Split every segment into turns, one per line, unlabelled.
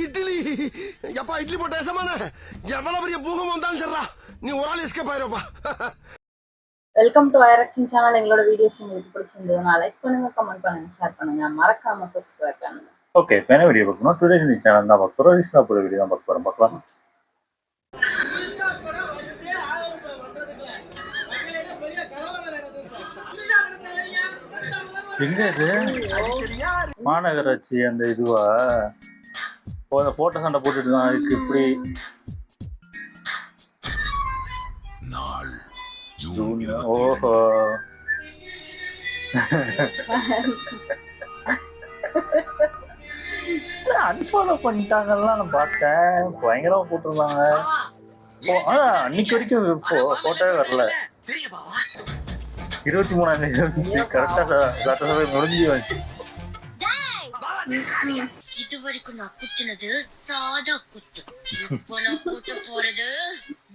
இட்லி எப்பா இட்லி போட்ட சமான எவ்வளவு பெரிய பூகம் வந்தாலும் சரிடா நீ ஒரு ஆள் எஸ்கேப் ஆயிருப்பா.
வெல்கம் டு ஐரக்ஷன் சேனல். எங்களோட வீடியோஸ் உங்களுக்கு பிடிச்சிருந்ததுனால லைக் பண்ணுங்க, கமெண்ட் பண்ணுங்க, ஷேர் பண்ணுங்க, மறக்காம சப்ஸ்கிரைப் பண்ணுங்க.
ஓகே, இப்போ என்ன வீடியோ பார்க்கணும்? டுடே இந்த சேனல் தான் பார்க்க போகிறோம். ரீசனாக போகிற வீடியோ தான் பார்க்க போகிறோம். பார்க்கலாம். எங்க இது மாநகராட்சி அந்த இதுவா அந்த போட்டோ சண்டை போட்டுட்டு தான் இருக்கு. இப்படி ஓஹோ அன்ஃபாலோ பண்ணிட்டாங்கலாம் நான் பார்த்தேன். பயங்கரமா போட்டிருந்தாங்க. அன்னைக்கு வரைக்கும் போட்டோவே வரல. 23ஆம் தேதி வந்துச்சு. கரெக்டா சட்டசபை முடிஞ்சு வந்துச்சு.
இது வரைக்கும் நான் குத்துனது சாதா குத்து. இப்போ நான் குத்த போறது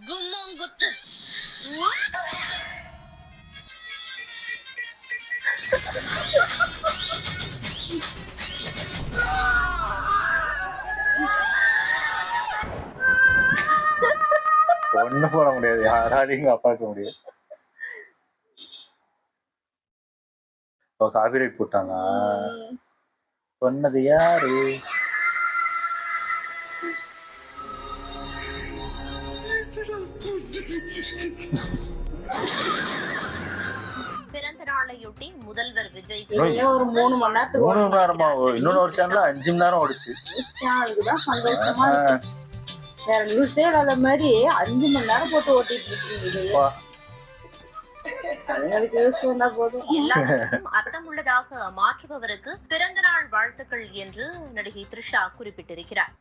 கும்மாங்குத்து.
ஒண்ணு போட முடியாது, யாராலையும் காப்பாற்ற முடியாது. காப்பிரைட் போட்டாங்க. சொன்னது யாரு?
பிறந்த நாளையொட்டி முதல்வர் விஜய்
ஒரு 3 மணி நேரத்துக்கு
3 மணி நேரமா இன்னொரு ஒரு சேனல்ல 5 மணி நேரம் ஓடிச்சு.
அதுதான் சந்தோஷமா இருக்கு. வேற நியூஸே இல்லாத மாதிரி 5 மணி நேரம் போட்டு ஓட்டிட்டு இருக்கீங்க.
எல்லாருக்கும் அர்த்தமுள்ளதாக மாற்றுபவருக்கு பிறந்த நாள் வாழ்த்துக்கள் என்று நடிகை த்ரிஷா குறிப்பிட்டிருக்கிறார்.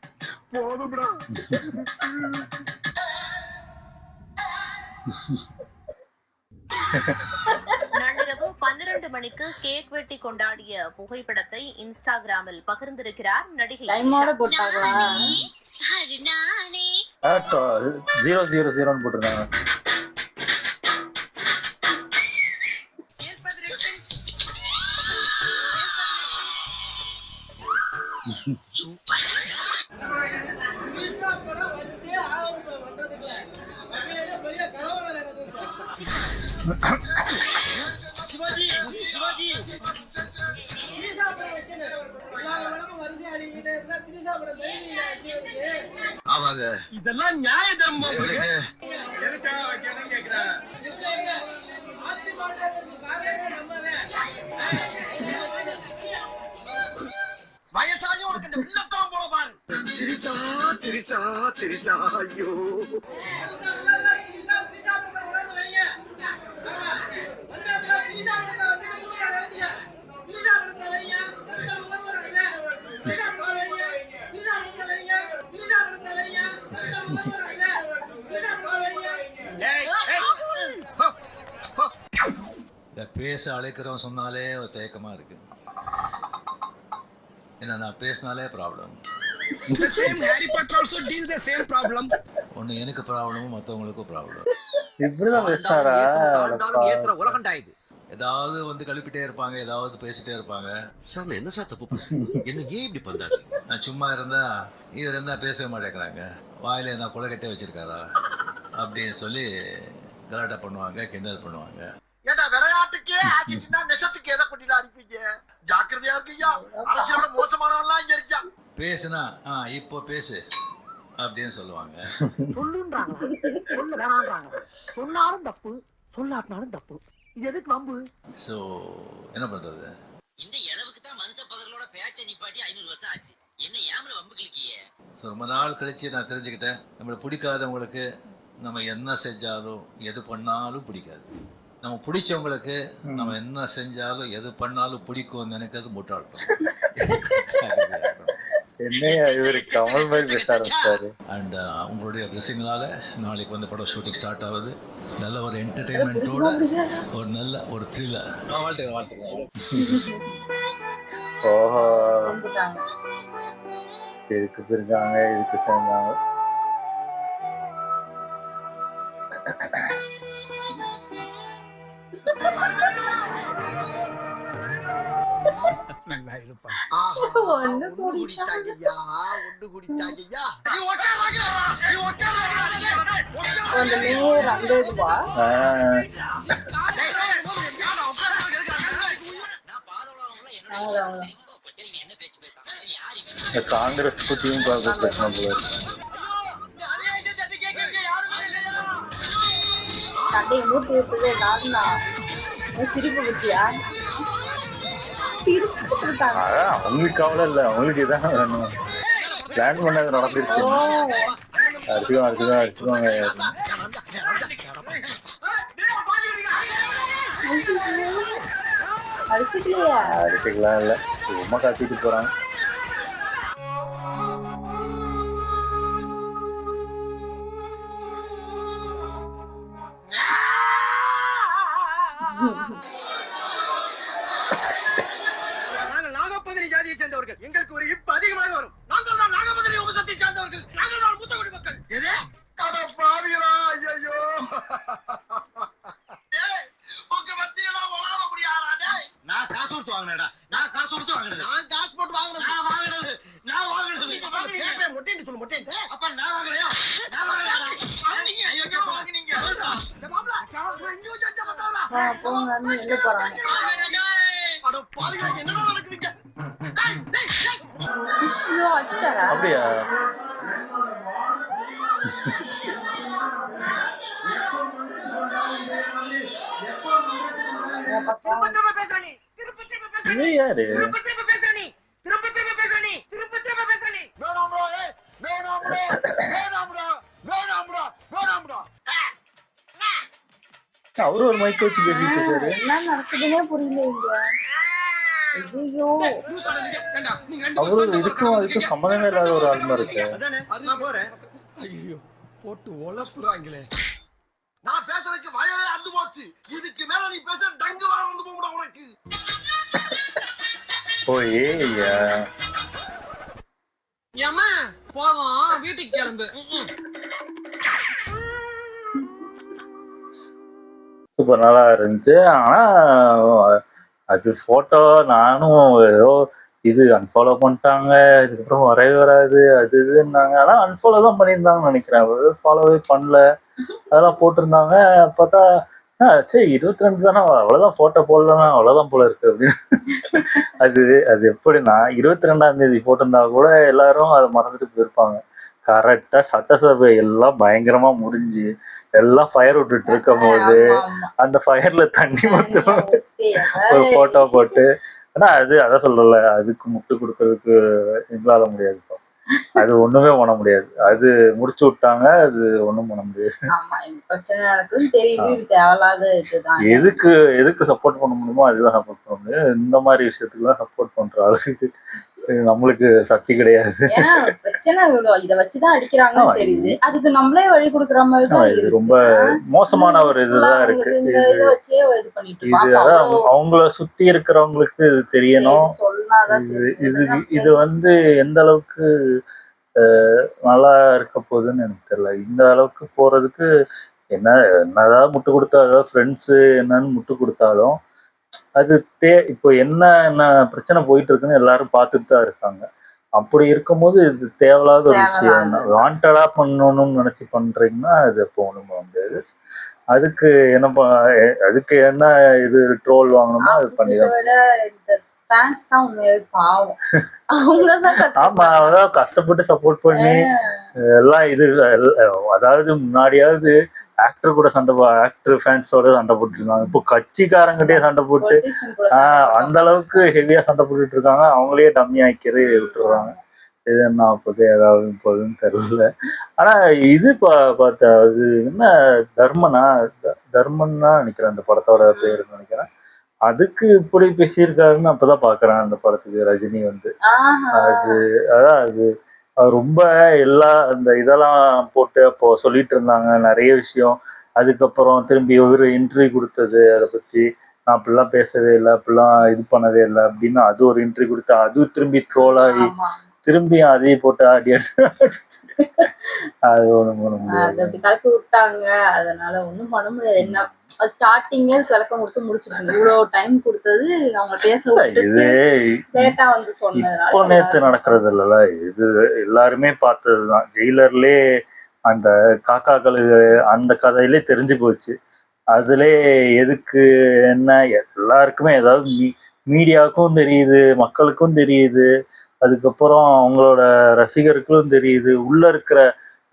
நள்ளிரவு 12 மணிக்கு கேக் வெட்டி கொண்டாடிய புகைப்படத்தை இன்ஸ்டாகிராமில் பகிர்ந்திருக்கிறார் நடிகை.
000 போட்டிருந்தாங்க.
இதெல்லாம் நியாய தர்மம். வயசாகி உனக்கு இந்த வில்லத்தம் போல பாரு. சிரிச்சா சிரிச்சா சிரிச்சா ஐயோ.
பேச அழைக்கிறோம் சொன்னாலே ஒரு தயக்கமா இருக்கு. ஏன்னா நான் பேசினாலே ப்ராப்ளம். ஒண்ணு எனக்கு ப்ராப்ளமும் மற்றவங்களுக்கும் ப்ராப்ளம். ஏதாவது வந்து கழுப்பிட்டே இருப்பாங்க, ஏதாவது பேசிட்டே இருப்பாங்க.
சார் என்ன சார் தப்பு என்ன ஏன் இப்படி பண்றாங்க?
நான் சும்மா இருந்தா இவர் இருந்தா பேசவே மாட்டேங்கிறாங்க. வாயில என்ன கொலைக்கட்டே வச்சிருக்காரா அப்படின்னு சொல்லி கலாட்டா பண்ணுவாங்க, கிண்டல் பண்ணுவாங்க.
ஏடா விளையாட்டுக்கே ஆக்சிடென்ட்னா நெசத்துக்கு எதை கொட்டிட்டு அடிப்பீங்க? ஜாக்கிரதையா இருக்கீங்க. அரசியலோட மோசமானவன்லாம் இங்க இருக்கா.
பேசுனா இப்போ பேசு அப்படின்னு சொல்லுவாங்க.
சொல்லுன்றாங்க, சொல்ல வேணான்றாங்க. சொன்னாலும் தப்பு, சொல்லாட்டினாலும் தப்பு. இது எதுக்கு வம்பு?
ஸோ என்ன பண்றது?
இந்த அளவுக்கு தான் மனுஷ பதர்களோட பேச்சை நிப்பாட்டி 500 வருஷம் ஆச்சு. என்ன ஏமல வம்பு கிளிக்கியே?
ஸோ ரொம்ப நாள் கழிச்சு நான் தெரிஞ்சுக்கிட்டேன், நம்மளை பிடிக்காதவங்களுக்கு நம்ம என்ன செஞ்சாலும் எது பண்ணாலும் பிடிக்காது. நம்ம பிடிச்சவங்களுக்கு நம்ம என்ன செஞ்சாலும் எது பண்ணாலும் பிடிக்கும் நினைக்கிறது முட்டாள்தான். அண்ட் உங்களுடைய பிளெஸிங்னால நாளைக்கு வந்து படம் ஷூட்டிங் ஸ்டார்ட் ஆகுது. நல்ல ஒரு என்டர்டெயின்மெண்ட்டோட ஒரு நல்ல ஒரு த்ரில்லர்.
ஓஹோ, இதுக்கு பிரிஞ்சாங்க, இதுக்கு சேர்ந்தாங்க.
நல்லா இருப்பா.
ஒண்ணு
குடித்தாங்கய்யா ஒண்ணு குடித்தாங்கய்யா
அந்த நேர் அந்த இதுவா அவங்க
என்ன பேச்சு பேசுறாங்க யாரு
காங்கிரஸ் பத்தியும் பேசணும் போல.
சண்டையை மூட்டி விட்டதே நான் தான். சிரிப்பு பத்தியா சிரிச்சுட்டு இருக்காங்க.
அவங்களுக்கு கவலை இல்லை, அவங்களுக்கு இதான் வேணும். பிளான் பண்ணது நடந்துருச்சு. அடிச்சுக்கோங்க.
அடிச்சுக்கலையா?
அடிச்சுக்கலாம் இல்லை, சும்மா காத்திட்டு போறாங்க.
நாங்கள் நாகப்பதினி ஜாதியை சேர்ந்தவர்கள். எங்களுக்கு ஒரு இப்பு அதிகமாக வரும். நாங்கள் தான் நாகப்பதினி வம்சத்தை சார்ந்தவர்கள். நாங்கள் தான் மூத்தகுடி மக்கள். எது?
பாவிகளா ஐயோ உங்க மத்தியெல்லாம் வளாம முடியாதா?
நான் காசு கொடுத்து வாங்கினேடா. நான் காசு கொடுத்து வாங்கினது.
நான் காசு போட்டு வாங்கினது.
நான் வாங்கினது.
நீங்க வாங்குனீங்க. மொட்டைன்னு சொல்லு மொட்டைன்னு.
அப்ப நான் வாங்கலையா? நான் வாங்கலையா?
வாங்குனீங்க. ஐயோ வாங்குனீங்க.
இங்க வச்சு அடிச்சா பத்தாதா?
போங்க எங்க போறாங்க?
அட பாவிகளா என்னடா நடக்குதுங்க?
ஐயோ அடிச்சாரா?
அப்படியா?
பக்கம்
திரும்ப பேசுற நீ. திரும்ப பேசுற நீ.
இது யாரு?
திரும்ப பேசுற நீ. திரும்ப பேசுற நீ. திரும்ப பேசுற நீ.
வேணாம்டா ஏய் வேணாம்டா வேணாம்டா வேணாம்டா வேணாம்டா.
அவரு ஒரு மைக் வச்சு பேசிட்டு இருக்காரு.
என்ன நடக்குதுன்னே புரியல இங்க. ஐயோ
அவரு இதுக்கும் சம்மந்தமே இல்லாத ஒரு ஆளுமா இருக்கு.
நான் போறேன். ஐயோ போட்டு ஒலப்புறாங்களே.
நான் பேசுறதுக்கு வயலே அந்து போச்சு. இதுக்கு மேல நீ பேச டங்கு வார வந்து போடா உனக்கு.
ஏய்யா
ஏம்மா போவோம் வீட்டுக்கு கிளம்பு.
சூப்பர் நல்லா இருந்துச்சு. ஆனா அது போட்டோ நானும் ஏதோ இது அன்ஃபாலோ பண்ணிட்டாங்க, இதுக்கப்புறம் வரவே வராது அது இதுன்னாங்க. ஆனா அன்ஃபாலோ தான் பண்ணியிருந்தாங்கன்னு நினைக்கிறேன். ஃபாலோவே பண்ணல, அதெல்லாம் போட்டிருந்தாங்க. பார்த்தா சரி 22 தானே, அவ்வளோதான் போட்டோ போடலன்னா அவ்வளோதான் போல இருக்கு அப்படின்னு. அது எப்படின்னா 22ஆம் தேதி போட்டிருந்தா கூட எல்லாரும் அதை மறந்துட்டு போயிருப்பாங்க. கரெக்டா சட்டசபை எல்லாம் பயங்கரமா முடிஞ்சு எல்லாம் ஃபயர் விட்டுட்டு இருக்கும் போது அந்த ஃபயர்ல தண்ணி மட்டும் ஒரு போட்டோ போட்டு, ஆனா அதான் சொல்லல, அதுக்கு முட்டு கொடுக்கறதுக்கு எங்களால முடியாது. அது ஒண்ணுமே பண்ண முடியாது. அது முடிச்சு விட்டாங்க, அது ஒண்ணும் பண்ண முடியாது.
பிரச்சனை நடக்குதுன்னு தெரியுது. இது தேவையில்லாத இதுதான்.
எதுக்கு சப்போர்ட் பண்ண முடியுமோ அதுதான் சப்போர்ட் பண்ண முடியும். இந்த மாதிரி விஷயத்துக்குலாம் சப்போர்ட் பண்ற அளவுக்கு நம்மளுக்கு சக்தி கிடையாது.
ஏன்னா பிரச்சனை இதை வச்சுதான் அடிக்கிறாங்கன்னு தெரியுது. அதுக்கு நம்மளே வழி கொடுக்குற மாதிரி தான்
இது ரொம்ப மோசமான ஒரு இதுதான் இருக்கு. இது அதான் அவங்கள சுத்தி இருக்கிறவங்களுக்கு இது தெரியணும். இது வந்து எந்த அளவுக்கு நல்லா இருக்க போகுதுன்னு எனக்கு தெரியல. இந்த அளவுக்கு போறதுக்கு என்னதான் முட்டு கொடுத்தா, அதாவது ஃப்ரெண்ட்ஸு என்னன்னு முட்டு கொடுத்தாலும் அது இப்போ என்ன பிரச்சனை போயிட்டு இருக்குன்னு எல்லாரும் பார்த்துட்டு தான் இருக்காங்க. அப்படி இருக்கும்போது இது தேவையில்லாத ஒரு விஷயம். வாண்டடா பண்ணணும்னு நினைச்சு பண்றீங்கன்னா அது எப்போ ஒண்ணும் பண்ண முடியாது. அதுக்கு என்ன இது ட்ரோல் வாங்கணுமோ அது பண்ணிதான். ஆமா, அதான் கஷ்டப்பட்டு சப்போர்ட் பண்ணி எல்லாம் இது. அதாவது முன்னாடியாவது ஆக்டர் கூட ஆக்டர் ஃபேன்ஸோட சண்டை போட்டு இருக்காங்க. இப்போ கட்சிக்காரங்கிட்டே சண்டை போட்டு அந்த அளவுக்கு ஹெவியா சண்டை போட்டுட்டு இருக்காங்க. அவங்களே டம்மி ஆக்கிற விட்டுறாங்க. இது என்ன ஆகுது ஏதாவது போகுதுன்னு தெரியல. ஆனா இது பார்த்தா அது என்ன தர்மன்னா நினைக்கிறேன் அந்த படத்தோட பேருன்னு நினைக்கிறேன். அதுக்கு இப்படி பேசியிருக்காருன்னு அப்பதான் பாக்குறேன் அந்த படத்துக்கு ரஜினி வந்து. அது ரொம்ப அந்த இதெல்லாம் போட்டு அப்போ சொல்லிட்டு இருந்தாங்க நிறைய விஷயம். அதுக்கப்புறம் திரும்பி ஒரு இன்டர்வியூ கொடுத்தது, அதை பத்தி நான் அப்படிலாம் பேசவே இல்லை, அப்படிலாம் இது பண்ணவே இல்லை அப்படின்னு அது ஒரு இன்டர்வியூ கொடுத்தா அது திரும்பி ட்ரோல் ஆகி திரும்பி அதையும் போட்டு அது ஒண்ணும் பண்ண
அது
முடியாது.
அப்படி கலப்பி விட்டாங்க. அதனால ஒண்ணும் பண்ண முடியாது. என்ன அது ஸ்டார்டிங்கே விளக்கம் கொடுத்து முடிச்சிருக்கணும். இவ்வளவு டைம் கொடுத்தது அவங்க பேச விட்டுட்டு
இது
லேட்டா வந்து சொன்னதுனால
இப்போ நேத்து
எல்லாரும்
நடக்கிறது இல்லைல்ல, இது எல்லாருமே பார்த்ததுதான். ஜெயிலர்லயே அந்த காக்காக்கள் அந்த கதையிலே தெரிஞ்சு போச்சு. அதிலே எதுக்கு என்ன எல்லாருக்குமே, ஏதாவது மீடியாவுக்கும் தெரியுது, மக்களுக்கும் தெரியுது, அதுக்கப்புறம் அவங்களோட ரசிகர்களுக்கும் தெரியுது, உள்ள இருக்கிற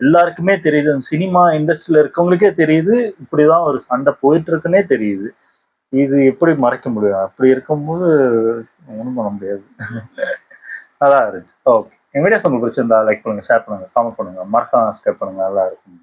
எல்லாருக்குமே தெரியுது, சினிமா இண்டஸ்ட்ரியில இருக்கவங்களுக்கே தெரியுது, இப்படிதான் ஒரு சண்டை போயிட்டு இருக்குன்னே தெரியுது. இது எப்படி மறைக்க முடியும்? அப்படி இருக்கும்போது ஒன்றும் பண்ண முடியாது. நல்லா இருந்துச்சு. ஓகே, என் வீடியோஸ் உங்களுக்கு பிடிச்சிருந்தா லைக் பண்ணுங்க, ஷேர் பண்ணுங்க, காமெண்ட் பண்ணுங்க, மறக்காம சப்ஸ்கிரைப் பண்ணுங்க. நல்லா இருக்கும்.